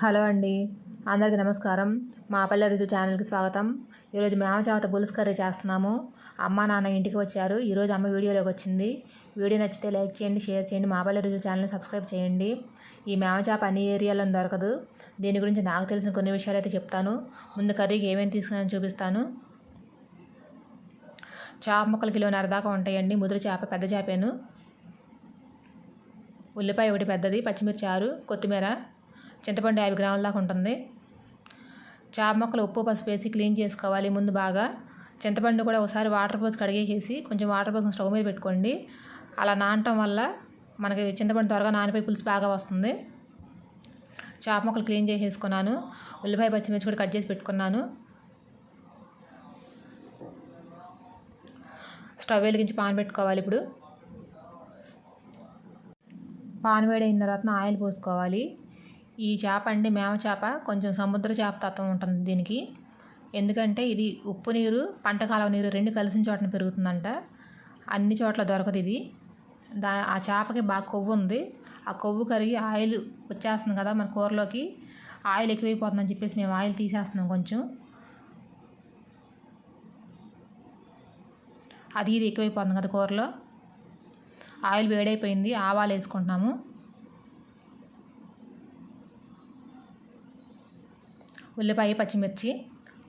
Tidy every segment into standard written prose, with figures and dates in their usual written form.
Hello అండి, అందరికీ నమస్కారం. మా పల్లె రుచి ఛానల్కి స్వాగతం. ఈరోజు మేమచావత పులుసు కర్రీ చేస్తున్నాము. అమ్మ నాన్న ఇంటికి వచ్చారు. ఈరోజు అమ్మ వీడియోలోకి వచ్చింది. వీడియో నచ్చితే లైక్ చేయండి, షేర్ చేయండి. మా పల్లె రుచి ఛానల్ని సబ్స్క్రైబ్ చేయండి. ఈ మేమచాప అన్ని ఏరియాలో దొరకదు. దీని గురించి నాకు తెలిసిన కొన్ని విషయాలు అయితే చెప్తాను. ముందు కర్రీకి ఏమేమి తీసుకున్నానో చూపిస్తాను. చేప ముక్కలు కిలోన్నర దాకా ఉంటాయండి. ముదురు చేప, పెద్ద చేపేను. ఉల్లిపాయ ఒకటి పెద్దది, పచ్చిమిర్చి 6, కొత్తిమీర, చింతపండు 50 గ్రాముల దాకా ఉంటుంది. చేప ముక్కలు ఉప్పు పసుపు వేసి క్లీన్ చేసుకోవాలి ముందు బాగా. చింతపండు కూడా ఒకసారి వాటర్ పోసి కడిగేసి కొంచెం వాటర్ పోసి స్టవ్ మీద పెట్టుకోండి. అలా నానటం వల్ల మనకి చింతపండు త్వరగా నానిపోయి పులుసు బాగా వస్తుంది. చేప ముక్కలు క్లీన్ చేసేసుకున్నాను. ఉల్లిపాయ పచ్చిమిర్చి కూడా కట్ చేసి పెట్టుకున్నాను. స్టవ్ వెలిగించి పాన్ పెట్టుకోవాలి. ఇప్పుడు పాన్ వేడైన తర్వాత ఆయిల్ పోసుకోవాలి. ఈ చేప అండి మేమ చేప కొంచెం సముద్ర చేప తత్వం ఉంటుంది దీనికి. ఎందుకంటే ఇది ఉప్పు నీరు, పంట కాలువ నీరు రెండు కలిసిన చోటన పెరుగుతుందంట. అన్ని చోట్ల దొరకదు ఇది. ఆ చేపకి బాగా కొవ్వు ఉంది. ఆ కొవ్వు కరిగి ఆయిల్ వచ్చేస్తుంది కదా మన కూరలోకి. ఆయిల్ ఎక్కువైపోతుందని చెప్పేసి మేము ఆయిల్ తీసేస్తున్నాం కొంచెం. ఇది ఎక్కువైపోతుంది కదా కూరలో. ఆయిల్ వేడైపోయింది. ఆవాలు వేసుకుంటున్నాము. ఉల్లిపాయ పచ్చిమిర్చి.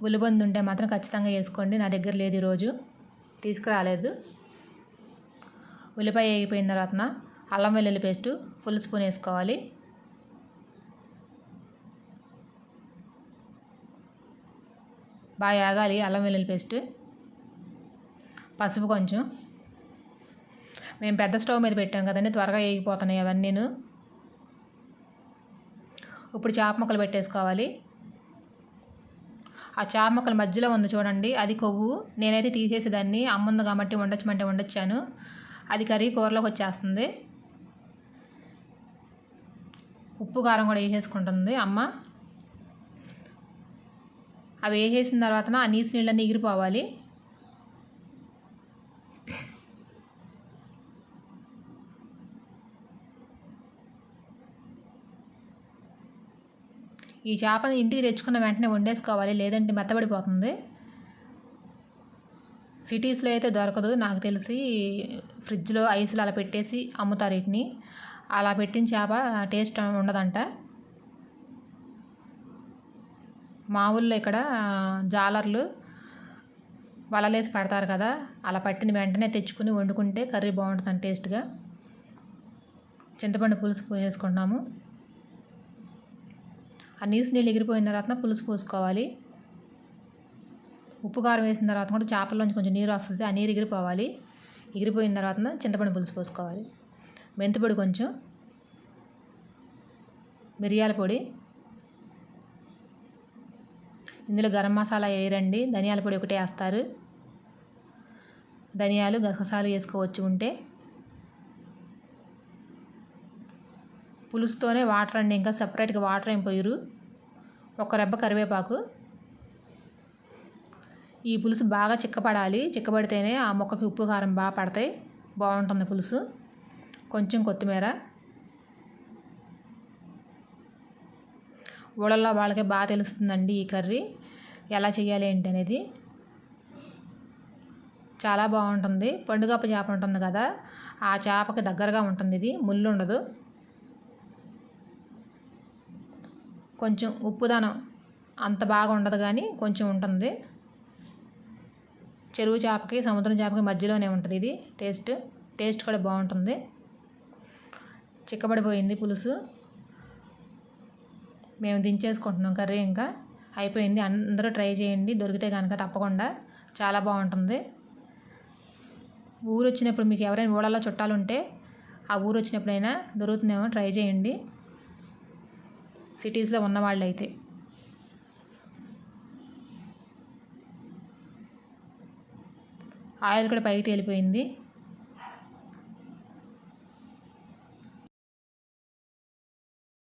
ఉల్లిబందు ఉంటే మాత్రం ఖచ్చితంగా వేసుకోండి. నా దగ్గర లేదు, ఈరోజు తీసుకురాలేదు. ఉల్లిపాయ వేగిపోయిన తర్వాత అల్లం వెల్లుల్లి పేస్టు ఫుల్ స్పూన్ వేసుకోవాలి. బాగా ఆగాలి అల్లం వెల్లుల్లి పేస్ట్. పసుపు కొంచెం. మేము పెద్ద స్టవ్ మీద పెట్టాం కదండి, త్వరగా వేగిపోతున్నాయి అవన్నీను. ఇప్పుడు చేప ముక్కలు పెట్టేసుకోవాలి. ఆ చేప ముక్కల మధ్యలో ఉంది చూడండి, అది కొవ్వు. నేనైతే తీసేసి దాన్ని అమ్ముంది కాబట్టి వండొచ్చమంటే వండొచ్చాను. అది కర్రీ కూరలోకి వచ్చేస్తుంది. ఉప్పు కారం కూడా వేసేసుకుంటుంది అమ్మ. అవి వేసేసిన తర్వాత ఆ నీసు నీళ్ళన్నీ ఎగిరిపోవాలి. ఈ చేపని ఇంటికి తెచ్చుకున్న వెంటనే వండేసుకోవాలి, లేదంటే మెత్తబడిపోతుంది. సిటీస్లో అయితే దొరకదు నాకు తెలిసి. ఫ్రిడ్జ్లో ఐస్లో అలా పెట్టేసి అమ్ముతారు వీటిని. అలా పెట్టిన చేప టేస్ట్ ఉండదంట. మా ఊళ్ళో ఇక్కడ జాలర్లు వలలేసి పడతారు కదా, అలా పట్టిన వెంటనే తెచ్చుకుని వండుకుంటే కర్రీ బాగుంటుంది టేస్ట్గా. చింతపండు పులుసు పోసేసుకుంటున్నాము. ఆ నీసు నీళ్ళు ఎగిరిపోయిన తర్వాత పులుసు పోసుకోవాలి. ఉప్పు కారం వేసిన తర్వాత కూడా చేపల్లోంచి కొంచెం నీరు వస్తుంది. ఆ నీరు ఎగిరిపోవాలి. ఎగిరిపోయిన తర్వాత చింతపండు పులుసు పోసుకోవాలి. మెంతిపొడి కొంచెం, మిరియాల పొడి, ఇందులో గరం మసాలా వేయరండి, ధనియాల పొడి ఒకటే వేస్తారు. ధనియాలు గసగసాలు వేసుకోవచ్చు ఉంటే. పులుసుతోనే వాటర్ అండి, ఇంకా సపరేట్గా వాటర్ ఏం పోయిరు. ఒక రెబ్బ కరివేపాకు. ఈ పులుసు బాగా చిక్కపడాలి. చిక్కబడితేనే ఆ మొక్కకి ఉప్పు కారం బాగా పడతాయి, బాగుంటుంది పులుసు. కొంచెం కొత్తిమీర. ఊళ్ళల్లో వాళ్ళకి బాగా తెలుస్తుందండి ఈ కర్రీ ఎలా చేయాలి ఏంటి అనేది. చాలా బాగుంటుంది. పండుగప్ప చేప ఉంటుంది కదా, ఆ చేపకి దగ్గరగా ఉంటుంది ఇది, ముళ్ళు ఉండదు. కొంచెం ఉప్పుదనం అంత బాగా ఉండదు కానీ కొంచెం ఉంటుంది. చెరువు చేపకి సముద్రం చేపకి మధ్యలోనే ఉంటుంది ఇది. టేస్ట్ కూడా బాగుంటుంది. చిక్కబడిపోయింది పులుసు. మేము దించేసుకుంటున్నాం కర్రీ. ఇంకా అయిపోయింది. అందరూ ట్రై చేయండి దొరికితే కనుక తప్పకుండా. చాలా బాగుంటుంది. ఊరు వచ్చినప్పుడు మీకు ఎవరైనా ఊళ్ళలో చుట్టాలు ఉంటే ఆ ఊరు వచ్చినప్పుడైనా దొరుకుతుందేమో, ట్రై చేయండి సిటీస్లో ఉన్నవాళ్ళు అయితే. ఆయిల్ కూడా పైకి తేలిపోయింది.